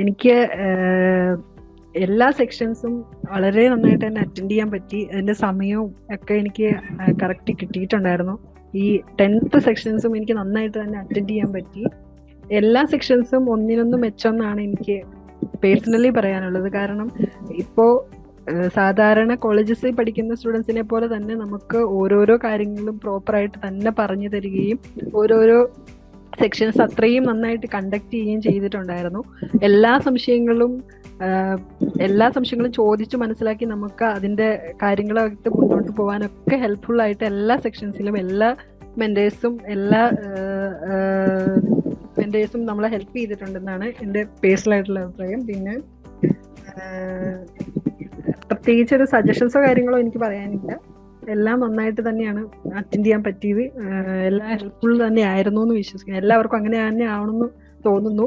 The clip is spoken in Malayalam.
എനിക്ക് എല്ലാ സെക്ഷൻസും വളരെ നന്നായിട്ട് തന്നെ അറ്റൻഡ് ചെയ്യാൻ പറ്റി. അതിന്റെ സമയവും ഒക്കെ എനിക്ക് കറക്റ്റ് കിട്ടിയിട്ടുണ്ടായിരുന്നു. ഈ 10th സെക്ഷൻസും എനിക്ക് നന്നായിട്ട് തന്നെ അറ്റൻഡ് ചെയ്യാൻ പറ്റി. എല്ലാ സെക്ഷൻസും ഒന്നിനൊന്നും മെച്ചമെന്നാണ് എനിക്ക് പേഴ്സണലി പറയാനുള്ളത്. കാരണം ഇപ്പോ സാധാരണ കോളേജസിൽ പഠിക്കുന്ന സ്റ്റുഡൻസിനെ പോലെ തന്നെ നമുക്ക് ഓരോരോ കാര്യങ്ങളും പ്രോപ്പറായിട്ട് തന്നെ പറഞ്ഞു തരികയും ഓരോരോ സെക്ഷൻസ് അത്രയും നന്നായിട്ട് കണ്ടക്ട് ചെയ്യുകയും ചെയ്തിട്ടുണ്ടായിരുന്നു. എല്ലാ സംശയങ്ങളും ചോദിച്ചു മനസ്സിലാക്കി നമുക്ക് അതിന്റെ കാര്യങ്ങളായിട്ട് മുന്നോട്ട് പോകാനൊക്കെ ഹെൽപ്ഫുൾ ആയിട്ട് എല്ലാ സെക്ഷൻസിലും എല്ലാ മെന്റേഴ്സും നമ്മളെ ഹെൽപ്പ് ചെയ്തിട്ടുണ്ടെന്നാണ് എൻ്റെ പേഴ്സണൽ ആയിട്ടുള്ള അഭിപ്രായം. പിന്നെ പ്രത്യേകിച്ച് ഒരു സജഷൻസോ കാര്യങ്ങളോ എനിക്ക് പറയാനില്ല. എല്ലാം നന്നായിട്ട് തന്നെയാണ് അറ്റൻഡ് ചെയ്യാൻ പറ്റിയത്. എല്ലാം ഹെൽപ്ഫുൾ തന്നെ ആയിരുന്നു എന്ന് വിശ്വസിക്കുന്നു. എല്ലാവർക്കും അങ്ങനെ തന്നെ ആവണമെന്ന് തോന്നുന്നു.